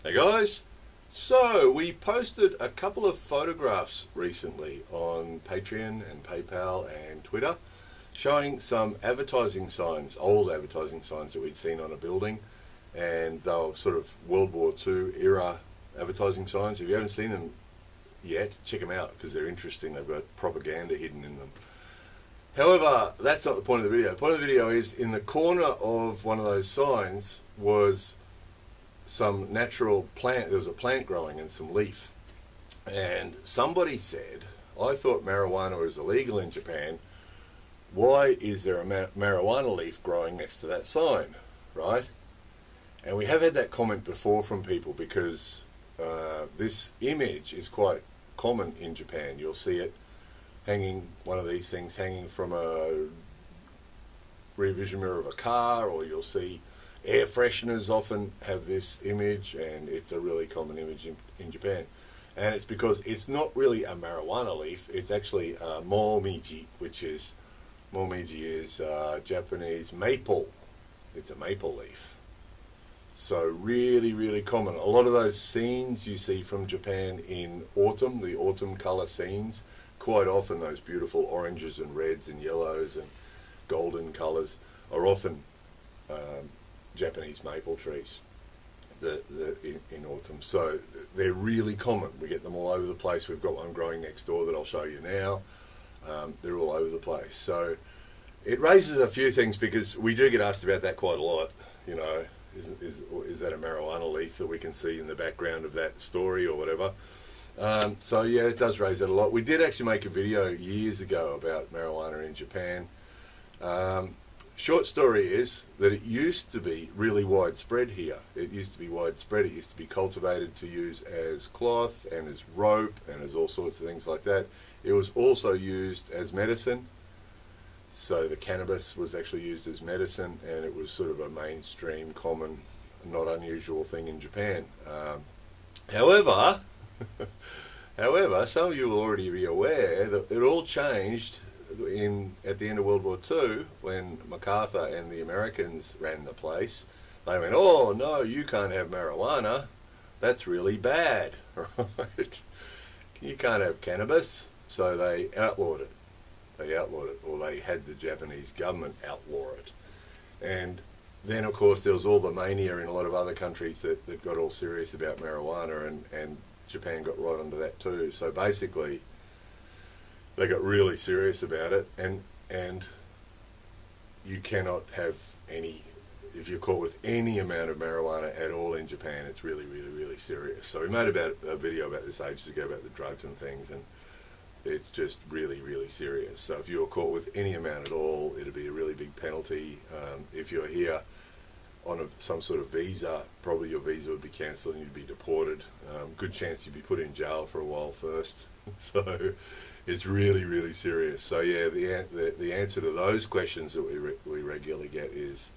Hey guys, so we posted a couple of photographs recently on Patreon and PayPal and Twitter showing some advertising signs, old advertising signs that we'd seen on a building, and they were sort of World War II era advertising signs. If you haven't seen them yet, check them out because they're interesting. They've got propaganda hidden in them. However, that's not the point of the video. The point of the video is in the corner of one of those signs was some natural plant. There was a plant growing and some leaf, and somebody said, I thought marijuana was illegal in Japan. Why is there a marijuana leaf growing next to that sign, right? And we have had that comment before from people because this image is quite common in Japan. You'll see it hanging, one of these things hanging from a rear vision mirror of a car, or you'll see air fresheners often have this image, and it's a really common image in Japan. And it's because it's not really a marijuana leaf, it's actually a momiji, momiji is Japanese maple. It's a maple leaf. So really, really common. A lot of those scenes you see from Japan in autumn, the autumn colour scenes, quite often those beautiful oranges and reds and yellows and golden colours are often Japanese maple trees in autumn. So they're really common. We get them all over the place. We've got one growing next door that I'll show you now. They're all over the place. So it raises a few things because we do get asked about that quite a lot. You know, is that a marijuana leaf that we can see in the background of that story or whatever? So yeah, it does raise that a lot. We did actually make a video years ago about marijuana in Japan. Short story is that it used to be really widespread here. It used to be widespread. It used to be cultivated to use as cloth and as rope and as all sorts of things like that. It was also used as medicine. So the cannabis was actually used as medicine, and it was sort of a mainstream, common, not unusual thing in Japan. However, some of you will already be aware that it all changed at the end of World War II, when MacArthur and the Americans ran the place. They went, oh no, you can't have marijuana, that's really bad, right? You can't have cannabis. So they outlawed it. Or they had the Japanese government outlaw it. And then of course there was all the mania in a lot of other countries that got all serious about marijuana, and Japan got right onto that too. So basically they got really serious about it, and you cannot have any, if you're caught with any amount of marijuana at all in Japan, it's really, really, really serious. So we made a video about this ages ago about the drugs and things, and it's just really, really serious. So if you're caught with any amount at all, it'll be a really big penalty. If you're here on some sort of visa, probably your visa would be cancelled and you'd be deported. Good chance you'd be put in jail for a while first. So it's really, really serious. So yeah, the answer to those questions that we regularly get is,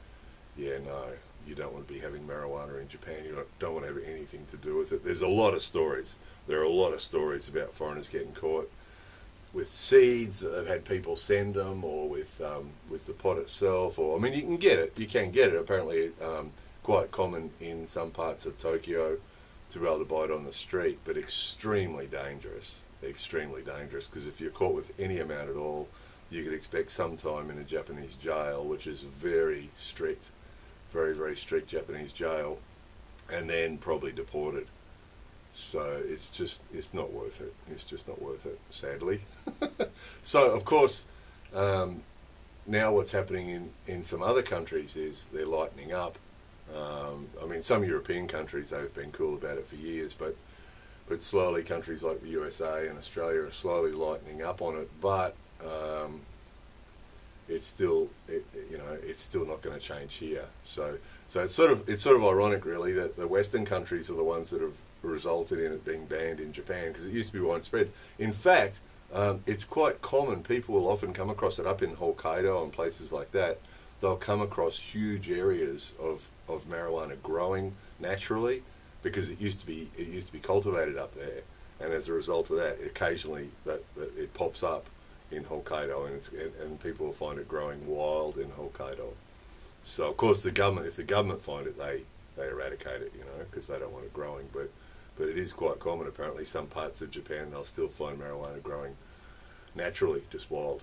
yeah, no, you don't want to be having marijuana in Japan. You don't want to have anything to do with it. There's a lot of stories. There are a lot of stories about foreigners getting caught with seeds that they've had people send them, or with the pot itself. Or, I mean, you can get it. You can get it. Apparently, quite common in some parts of Tokyo to be able to buy it on the street, but extremely dangerous. Extremely dangerous, because if you're caught with any amount at all, you could expect some time in a Japanese jail, which is very strict, very, very strict Japanese jail, and then probably deported. So it's not worth it. It's just not worth it, sadly. So of course, now what's happening in some other countries is they're lightening up. I mean, some European countries, they've been cool about it for years, but slowly countries like the USA and Australia are slowly lightening up on it. But it's still, it's still not going to change here. So it's sort of ironic, really, that the Western countries are the ones that have resulted in it being banned in Japan, because it used to be widespread. In fact, it's quite common. People will often come across it up in Hokkaido and places like that. They'll come across huge areas of marijuana growing naturally, because it used to be cultivated up there, and as a result of that, occasionally that it pops up in Hokkaido, and people will find it growing wild in Hokkaido. So of course the government, if the government find it, eradicate it, you know, because they don't want it growing. But it is quite common apparently. Some parts of Japan they'll still find marijuana growing naturally, just wild.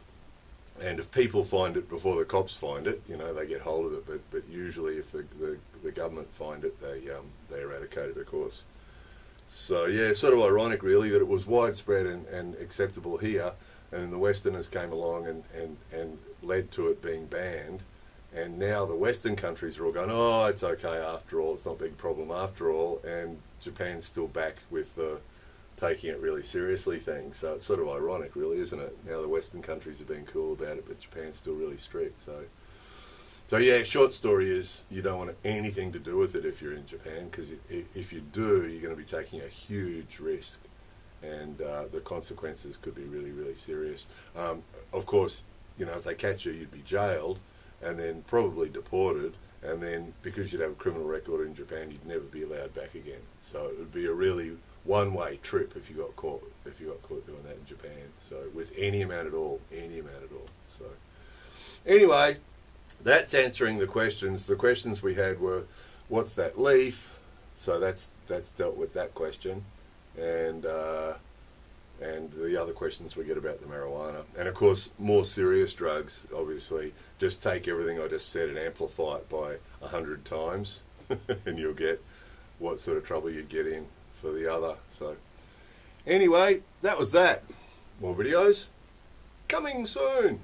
And if people find it before the cops find it, you know, they get hold of it. But usually, if the government find it, they eradicate it, of course. So yeah, it's sort of ironic, really, that it was widespread and acceptable here, and the Westerners came along and led to it being banned. And now the Western countries are all going, oh, it's okay after all, it's not a big problem after all, and Japan's still back with the taking it really seriously thing. So it's sort of ironic, really, isn't it? Now the Western countries are being cool about it, but Japan's still really strict. So yeah, short story is you don't want anything to do with it if you're in Japan, because if you do, you're going to be taking a huge risk, and the consequences could be really, really serious. Of course, you know, if they catch you, you'd be jailed and then probably deported, and then because you'd have a criminal record in Japan, you'd never be allowed back again. So it would be a really one-way trip if you got caught doing that in Japan. So with any amount at all. So anyway, that's answering the questions. The questions we had were, what's that leaf? So that's dealt with that question, and the other questions we get about the marijuana, and of course more serious drugs. Obviously, just take everything I just said and amplify it by 100 times, and you'll get what sort of trouble you'd get in for the other. So anyway, that was that. More videos coming soon.